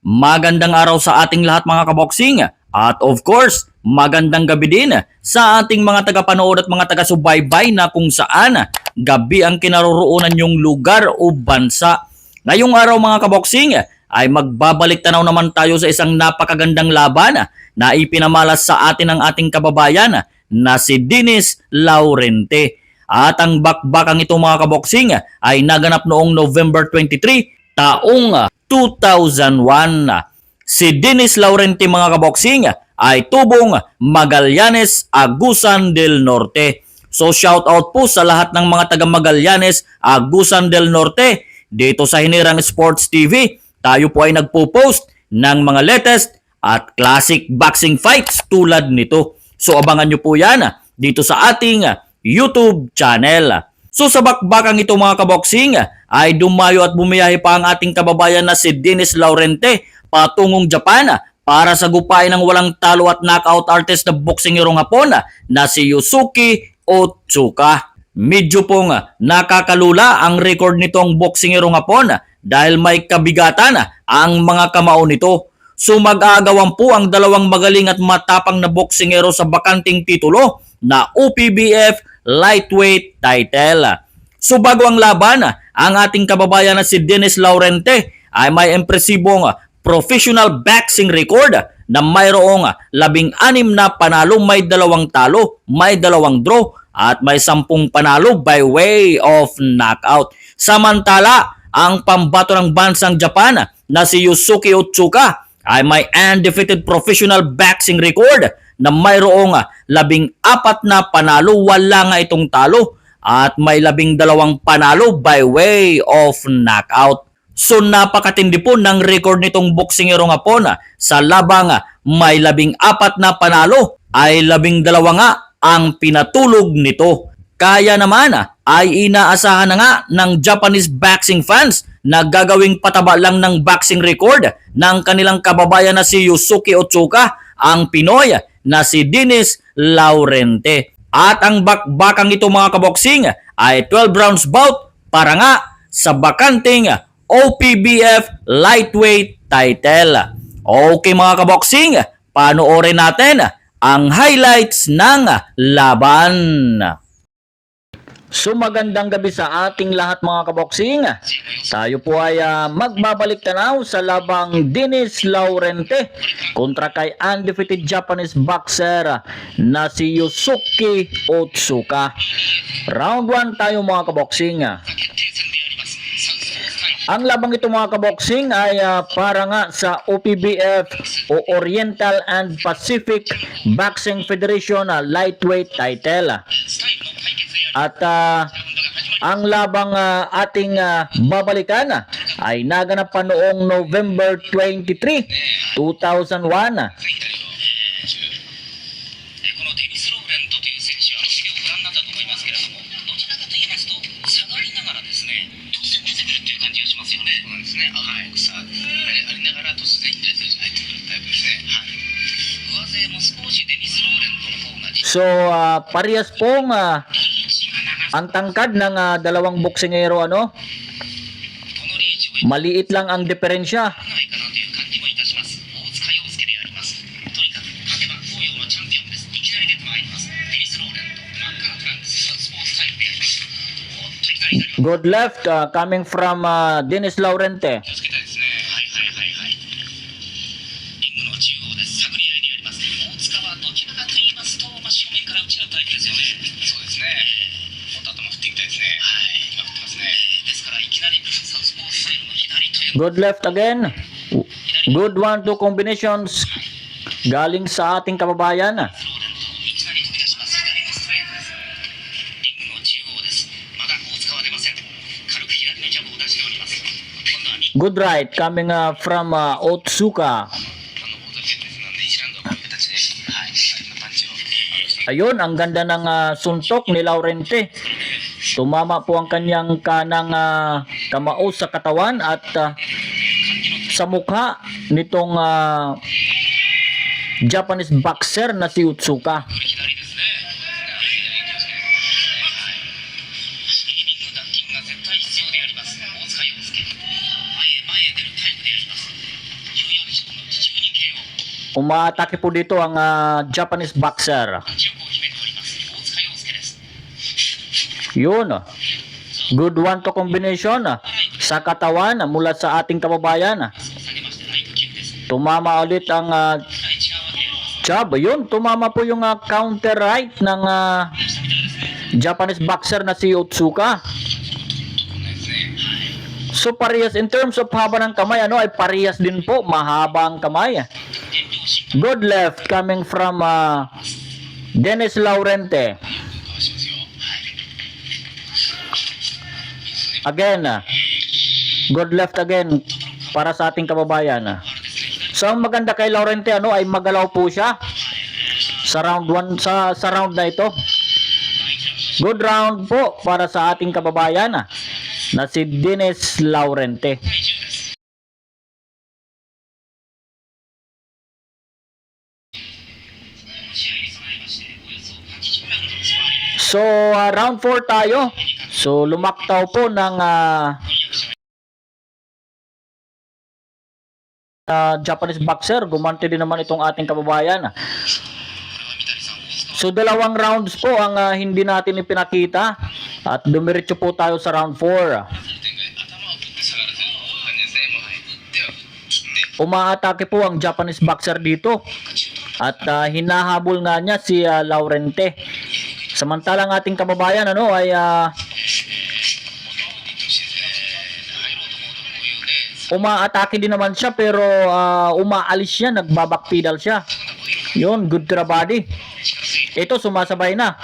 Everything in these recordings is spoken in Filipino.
Magandang araw sa ating lahat mga kaboksing. At of course, magandang gabi din sa ating mga tagapanood at mga taga-subaybay na kung saan gabi ang kinaroroonan yung lugar o bansa. Ngayong araw mga kaboksing ay magbabalik tanaw naman tayo sa isang napakagandang laban na ipinamalas sa atin ng ating kababayan na si Dennis Laurente. At ang bakbakang ito mga kaboksing ay naganap noong November 23, taong 2001. Si Dennis Laurente mga kaboksing ay tubong Magallanes, Agusan del Norte. So shout out po sa lahat ng mga taga Magallanes, Agusan del Norte. Dito sa Hinirang Sports TV, tayo po ay nagpo-post ng mga latest at classic boxing fights tulad nito. So abangan nyo po yan dito sa ating YouTube channel. So sa bakbakang ito mga kaboksing ay dumayo at bumiyahe pa ang ating kababayan na si Dennis Laurente patungong Japan para sagupain ng walang talo at knockout artist na boksingerong Hapon na si Yusuke Otsuka. Medyo pong nakakalula ang record nitong boksingerong Hapon dahil may kabigatan ang mga kamao nito. So mag-aagawan po ang dalawang magaling at matapang na boksingero sa bakanting titulo na OPBF lightweight title. So bago ang laban, ang ating kababayan na si Dennis Laurente ay may impresibong professional boxing record na mayroong 16 na panalo, may 2 talo, may 2 draw at may 10 panalo by way of knockout. Samantala, ang pambato ng bansang Japan na si Yusuke Otsuka ay may undefeated professional boxing record na mayroong 14 na panalo, wala nga itong talo at may 12 panalo by way of knockout. So napakatindi po ng record nitong boksingerong Hapon sa labang may 14 na panalo ay 12 nga ang pinatulog nito. Kaya naman ay inaasahan na nga ng Japanese boxing fans na gagawing pataba lang ng boxing record ng kanilang kababayan na si Yusuke Otsuka, ang Pinoy na si Dennis Laurente. At ang bakbakang ito mga kaboksing ay 12 rounds bout para nga sa bakanting OPBF lightweight title. Okay mga kaboksing, panoorin natin ang highlights ng laban. So magandang gabi sa ating lahat mga kaboksing. Tayo po ay magbabalik tanaw sa labang Dennis Laurente kontra kay undefeated Japanese boxer na si Yusuke Otsuka. Round 1 tayo mga kaboksing. Ang labang ito mga kaboksing ay para nga sa OPBF o Oriental and Pacific Boxing Federation lightweight title. At ang labang ating babalikan ay naganap pa noong November 23, 2001. So parehas pong ang tangkad ng dalawang boksingero maliit lang ang diferensya. Good left coming from Dennis Laurente. Good left again. Good 1-2 combinations galing sa ating kababayan. Good right coming from Otsuka. Ayun, ang ganda ng suntok ni Laurente. Tumama po ang kanyang kanang kamao sa katawan at sa mukha nitong Japanese boxer na si Otsuka. Umaatake po dito ang Japanese boxer. Yun. Good one to combination sa katawan mula sa ating kababayan. Tumama ulit ang jab. Yun, tumama po yung counter right ng Japanese boxer na si Otsuka. So parehas in terms of haba ng kamay, ay parehas din po, mahaba ang kamay. Good left coming from Dennis Laurente. Again, good left again para sa ating kababayan. So ang maganda kay Laurente ay magalaw po siya sa round 1 sa round na ito. Good round po para sa ating kababayan na si Dennis Laurente. So round 4 tayo. So lumaktaw po ng Japanese boxer. Gumanti din naman itong ating kababayan. So dalawang rounds po ang hindi natin ipinakita at dumiretso po tayo sa round 4. Umaatake po ang Japanese boxer dito at hinahabol nga niya si Laurente. Samantalang ating kababayan ay umaatake din naman siya pero umaalis siya, nagbabackpedal siya. Yun, good to the body. Ito sumasabay na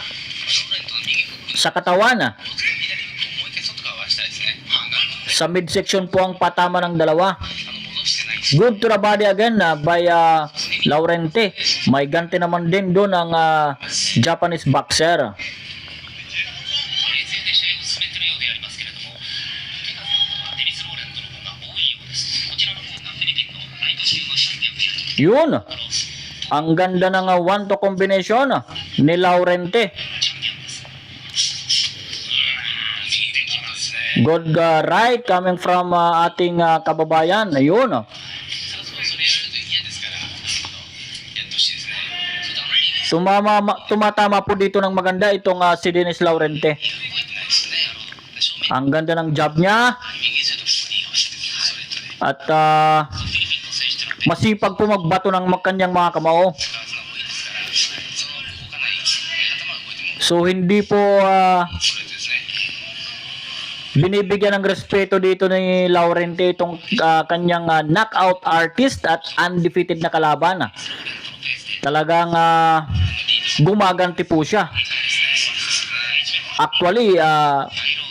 sa katawan. Sa midsection po ang patama ng dalawa. Good to the body again by Laurente. May ganti naman din doon ang Japanese boxer. Yun. Ang ganda ng 1-2 combination ni Laurente. Good right coming from ating kababayan. Ayun. Tumatama po dito ng maganda itong si Dennis Laurente. Ang ganda ng jab niya. At masipag po magbato ng kanyang mga kamao. So hindi po binibigyan ng respeto dito ni Laurente itong kanyang knockout artist at undefeated na kalaban. Talagang gumaganti po siya. Actually,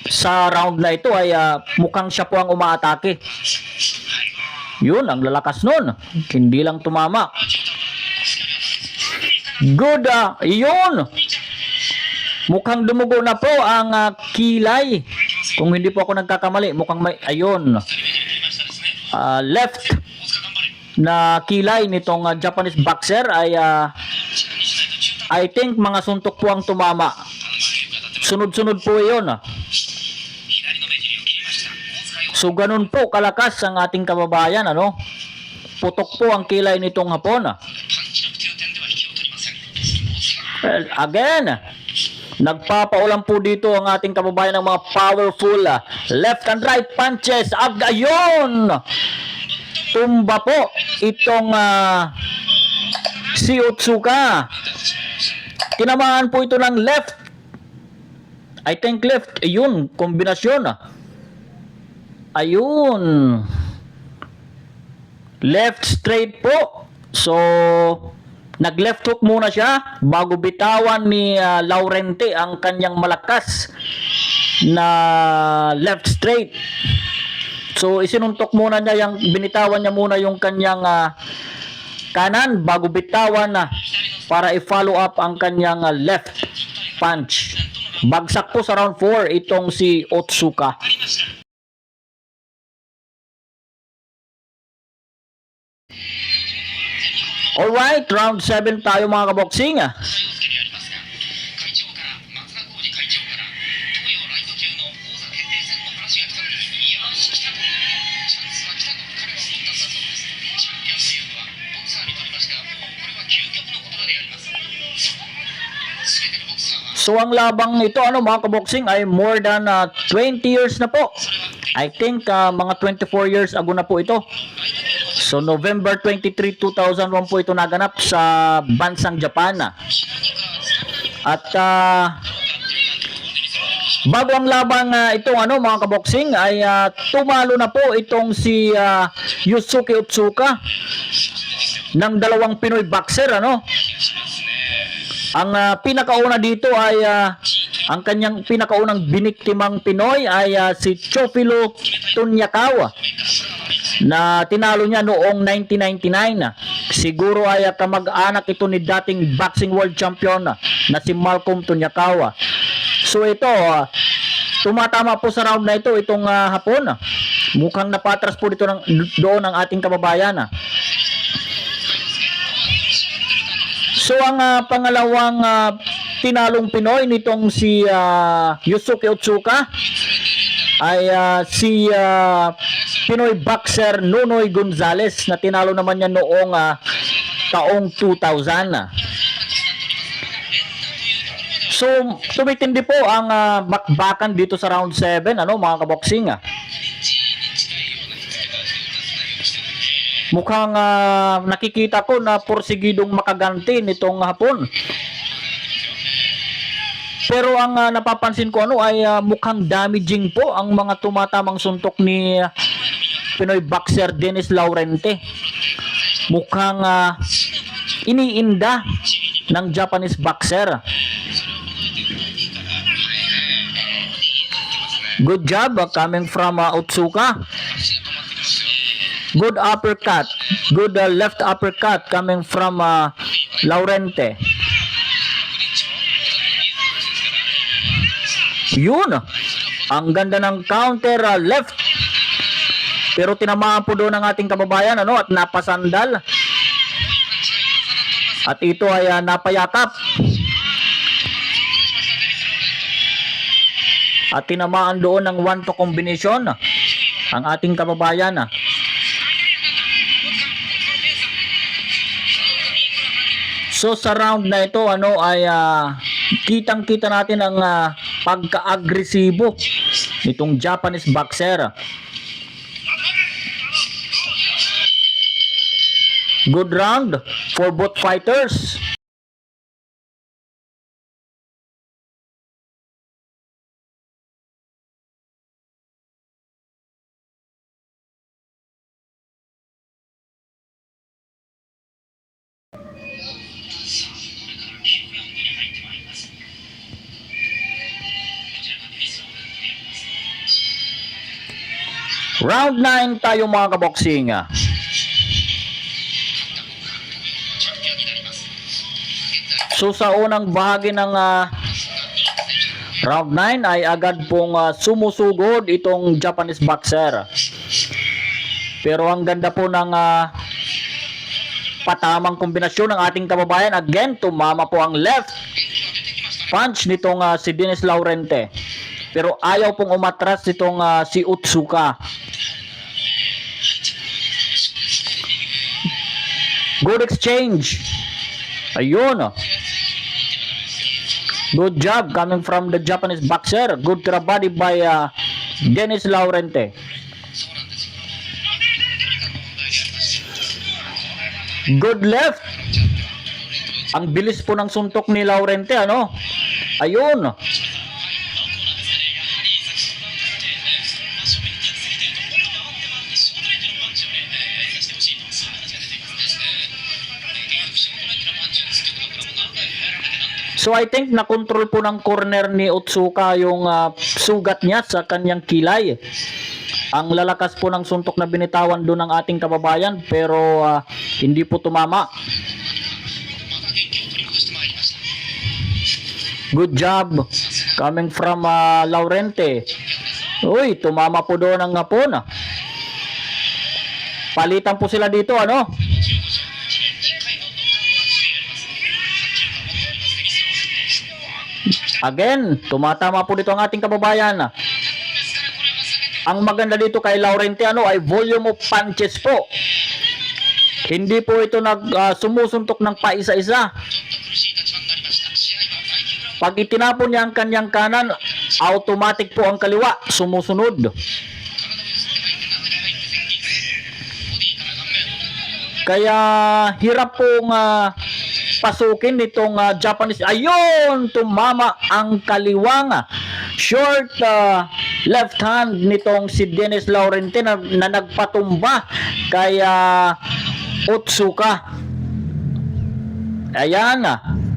sa round na ito ay mukhang siya po ang umaatake. Yun, ang lalakas nun. Hindi lang tumama. Good, yun. Mukhang dumugo na po ang kilay. Kung hindi po ako nagkakamali, mukhang may, ayun. Left na kilay nitong Japanese boxer ay I think mga suntok po ang tumama. Sunod-sunod po yun. So ganun po kalakas ang ating kababayan, putok po ang kilay nitong Hapon. Well, again, nagpapaulan po dito ang ating kababayan ng mga powerful left and right punches. Ayun! Tumba po itong si Otsuka. Tinamaan po ito ng left. I think left. Ayun, kombinasyon. Ayun. Left straight po. So, nag-left hook muna siya bago bitawan ni Laurente ang kanyang malakas na left straight. So, isinuntok muna niya, binitawan niya muna yung kanyang kanan bago bitawan para i-follow up ang kanyang left punch. Bagsak po sa round 4 itong si Otsuka. Alright, round 7 tayo mga kaboksing. So ang labang ito mga kaboksing ay more than 20 years na po. I think mga 24 years ago na po ito. So November 23, 2001 po ito naganap sa bansang Japan. At bago ang labang itong mga kaboksing ay tumalo na po itong si Yusuke Otsuka ng dalawang Pinoy boxer Ang pinakauna dito ay ang kanyang pinakaunang biniktimang Pinoy ay si Chofilo Tunyakawa na tinalo niya noong 1999. Siguro ay kamag-anak ito ni dating boxing world champion na si Malcolm Tunyakawa. So ito, tumatama po sa round na ito itong Hapon. Mukhang napatras po dito doon ang ating kababayan. So ang pangalawang tinalong Pinoy nitong si Yusuke Otsuka ay si Pinoy boxer Nonoy Gonzales na tinalo naman niya noong taong 2000. So tumitindi po ang bakbakan dito sa round 7 mga kaboksing. Mukhang nakikita ko na porsigidong makaganti nitong Hapon. Pero ang napapansin ko ay mukhang damaging po ang mga tumatamang suntok ni Pinoy boxer Dennis Laurente. Mukhang iniinda ng Japanese boxer. Good job coming from Otsuka. Good uppercut. Good left uppercut coming from Laurente. Yun. Ang ganda ng counter left. Pero tinamaan po doon ng ating kababayan at napasandal. At ito ay napayakap. At tinamaan doon ng 1-2 combination ang ating kababayan. So sa round na ito ay kitang-kita natin ang pagka-agresibo nitong Japanese boxer. Good round for both fighters. Round 9 tayo mga kaboksing. So sa unang bahagi ng round 9 ay agad pong sumusugod itong Japanese boxer. Pero ang ganda po ng patamang kombinasyon ng ating kababayan. Again, tumama po ang left punch nitong si Dennis Laurente. Pero ayaw pong umatras itong si Otsuka. Good exchange. Ayun. Good job coming from the Japanese boxer. Good to the body by Dennis Laurente. Good left. Ang bilis po ng suntok ni Laurente Ayun. So I think na-control po ng corner ni Otsuka yung sugat niya sa kanyang kilay. Ang lalakas po ng suntok na binitawan doon ng ating kababayan pero hindi po tumama. Good job coming from Laurente. Uy, tumama po doon ang Hapon. Palitan po sila dito Again, tumatama po dito ang ating kababayan. Ang maganda dito kay Laurente ay volume of punches po. Hindi po ito sumusuntok ng paisa-isa. Pag itinapon niya ang kanyang kanan, automatic po ang kaliwa sumusunod. Kaya hirap pong pasukin nitong Japanese. Ayun, tumama ang kaliwang short left hand nitong si Dennis Laurente na nagpatumba kay Otsuka. Ayan,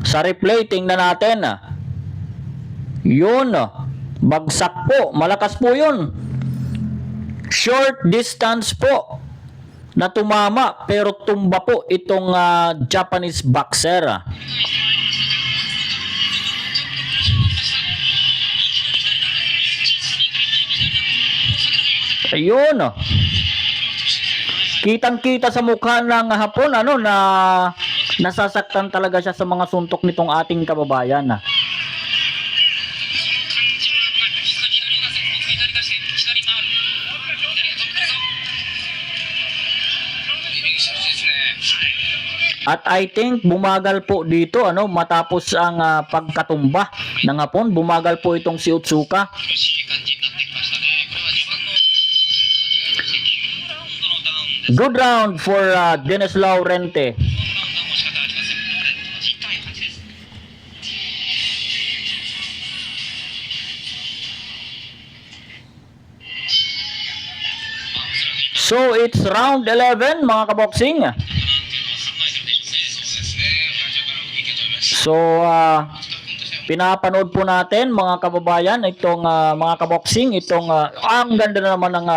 sa replay tingnan natin. Yun, bagsak po, malakas po yun. Short distance po na tumama pero tumba po itong Japanese boxer. Ayun. Kitang-kita sa mukha ng Hapon na nasasaktan talaga siya sa mga suntok nitong ating kababayan. At I think bumagal po dito matapos ang pagkatumba ng Hapon, bumagal po itong si Otsuka. Good round for Dennis Laurente. So it's round 11 mga kaboksing. So pinapanood po natin mga kababayan itong mga kaboksing, itong ang ganda na naman ng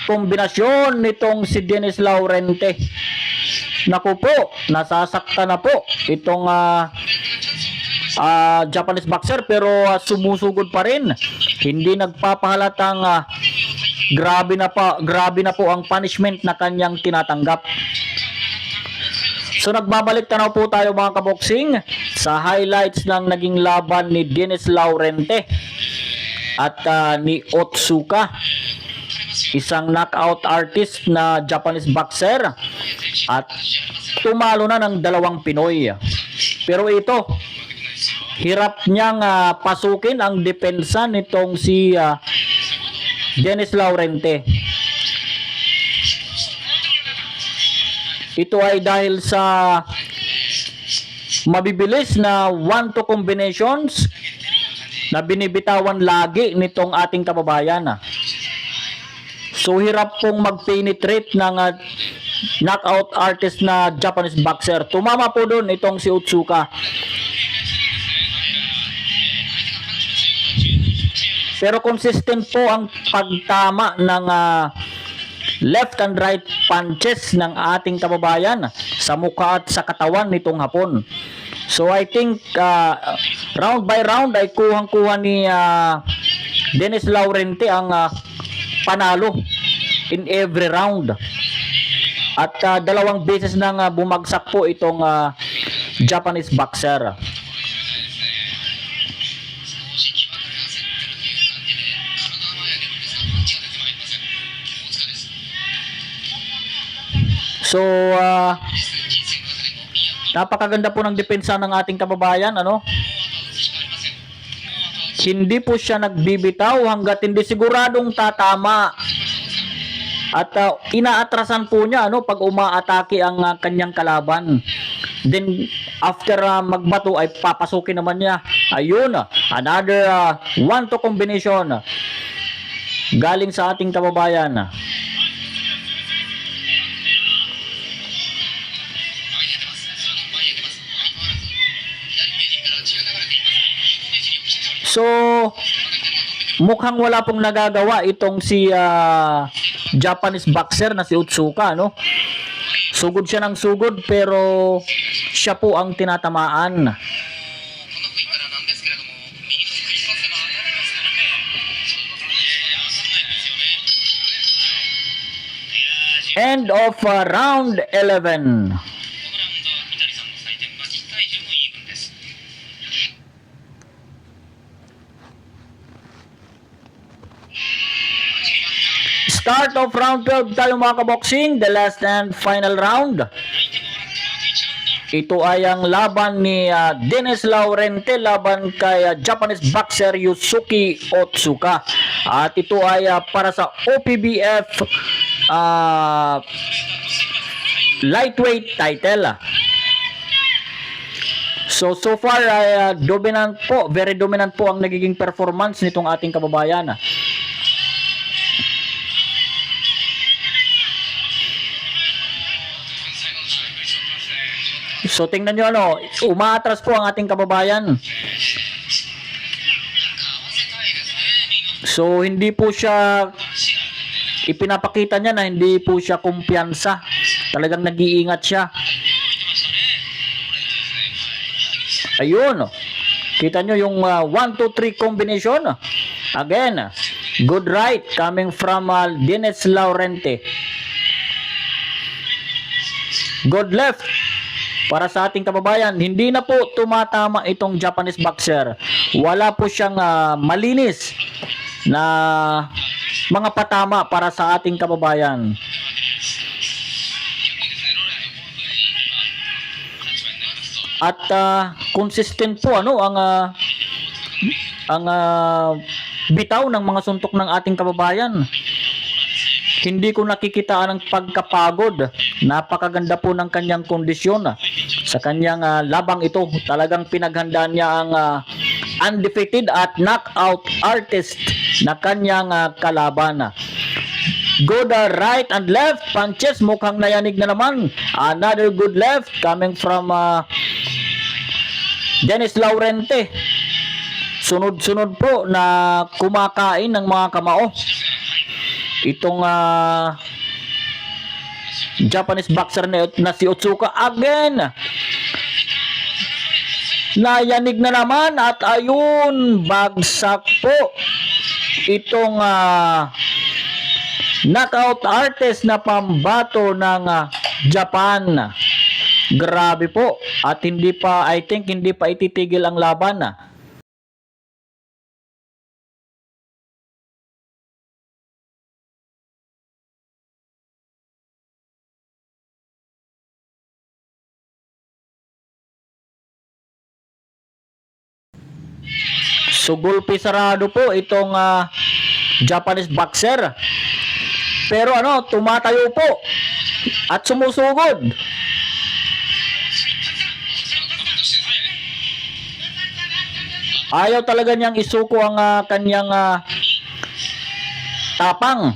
kombinasyon nitong si Dennis Laurente. Naku po, nasasaktan na po itong Japanese boxer pero sumusugod pa rin. Hindi nagpapahalatang grabe na po ang punishment na kanyang tinatanggap. So nagbabalik tanaw po tayo mga kaboksing sa highlights ng naging laban ni Dennis Laurente at ni Otsuka, isang knockout artist na Japanese boxer, at tumalo na ng 2 Pinoy. Pero ito, hirap niyang pasukin ang depensa nitong si Dennis Laurente. Ito ay dahil sa mabibilis na 1-2 combinations na binibitawan lagi nitong ating kababayan. So hirap pong mag-penetrate ng knockout artist na Japanese boxer. Tumama po doon itong si Otsuka. Pero consistent po ang pagtama ng left and right punches ng ating kababayan sa mukha at sa katawan nitong Hapon. So I think round by round ay kuhang-kuha ni Dennis Laurente ang panalo in every round. At 2 beses nang bumagsak po itong Japanese boxer. So napakaganda po ng depensa ng ating kababayan, Hindi po siya nagbibitaw hangga't hindi siguradong tatama. At inaatrasan po niya pag umaatake ang kanyang kalaban. Then after magbato ay papasukin naman niya. Ayun, another 1-2 combination galing sa ating kababayan. So mukhang wala pong nagagawa itong si Japanese boxer na si Otsuka, Sugod siya ng sugod pero siya po ang tinatamaan. End of round 11. Start of round 12 tayo mga kaboksing, the last and final round. Ito ay ang laban ni Dennis Laurente laban kay Japanese boxer Yusuke Otsuka. At ito ay para sa OPBF lightweight title. So far ay dominant po, very dominant po ang nagiging performance nitong ating kababayan. So tingnan nyo umaatras po ang ating kababayan. So hindi po siya, ipinapakita niya na hindi po siya kumpiyansa. Talagang nag-iingat siya. Ayun. Kita nyo yung 1-2-3 combination. Again, good right coming from Dennis Laurente. Good left para sa ating kababayan. Hindi na po tumatama itong Japanese boxer. Wala po siyang malinis na mga patama para sa ating kababayan. At consistent po ang bitaw ng mga suntok ng ating kababayan. Hindi ko nakikita ang pagkapagod. Napakaganda po ng kanyang kondisyon sa kanyang labang ito. Talagang pinaghandaan niya ang undefeated at knockout artist na kanyang kalaban. Good right and left punches, mukhang nayanig na naman. Another good left coming from Dennis Laurente. Sunod-sunod po na kumakain ng mga kamao itong Japanese boxer na si Otsuka. Again, nayanig na naman at ayun, bagsak po itong knockout artist na pambato ng Japan. Grabe po. At hindi pa, I think, hindi pa ititigil ang laban. So gulpi sarado po itong Japanese boxer. Pero tumatayo po at sumusugod. Ayaw talaga niyang isuko ang kanyang tapang.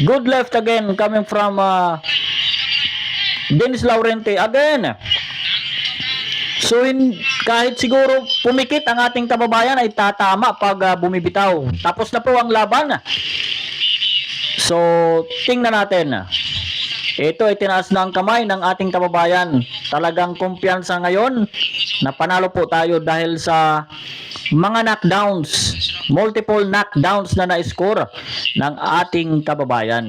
Good left again coming from Dennis Laurente again. So kahit siguro pumikit ang ating kababayan ay tatama pag bumibitaw. Tapos na po ang laban. So tingnan natin. Ito ay tinaas na ang kamay ng ating kababayan. Talagang kumpiyansa ngayon na panalo po tayo dahil sa mga knockdowns, multiple knockdowns na na-score ng ating kababayan.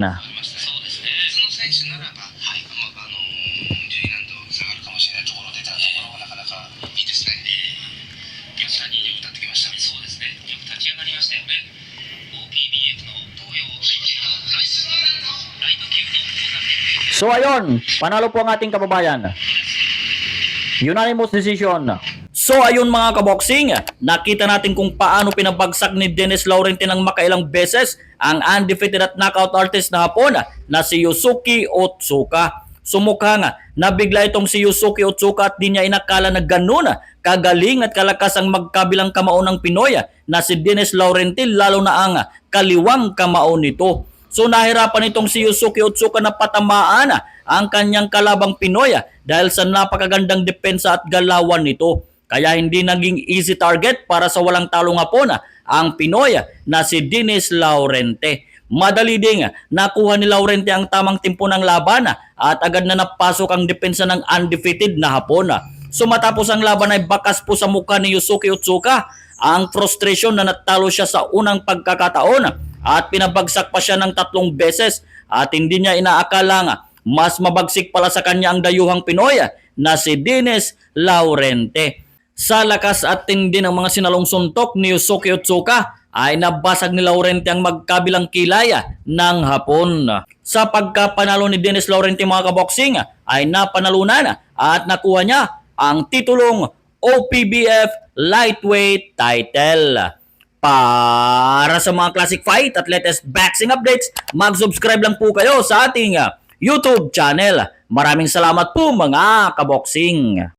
So ayun, panalo po ang ating kababayan. Unanimous decision. So ayun mga kaboksing, nakita natin kung paano pinabagsak ni Dennis Laurente ng makailang beses ang undefeated at knockout artist na Hapon na si Yusuke Otsuka. Sumukha nga, nabigla itong si Yusuke Otsuka at di niya inakala na ganun kagaling at kalakas ang magkabilang kamao ng Pinoy na si Dennis Laurente, lalo na ang kaliwang kamao nito. So nahirapan itong si Yusuke Otsuka na patamaan ang kanyang kalabang Pinoy dahil sa napakagandang depensa at galawan nito. Kaya hindi naging easy target para sa walang talong Hapon ang Pinoy na si Dennis Laurente. Madali ding nakuha ni Laurente ang tamang tempo ng laban at agad na napasok ang depensa ng undefeated na Hapon. So matapos ang laban ay bakas po sa mukha ni Yusuke Otsuka ang frustration na natalo siya sa unang pagkakataon at pinabagsak pa siya ng 3 beses at hindi niya inaakala nga mas mabagsik pala sa kanya ang dayuhang Pinoy na si Dennis Laurente. Sa lakas at tindi ng mga sinalong suntok ni Yusuke Otsuka ay nabasag ni Laurenti ang magkabilang kilay ng hapon. Sa pagkapanalo ni Dennis Laurenti mga kaboksing ay napanalunan at nakuha niya ang titulong OPBF Lightweight title. Para sa mga classic fight at latest boxing updates, mag-subscribe lang po kayo sa ating YouTube channel. Maraming salamat po mga kaboksing.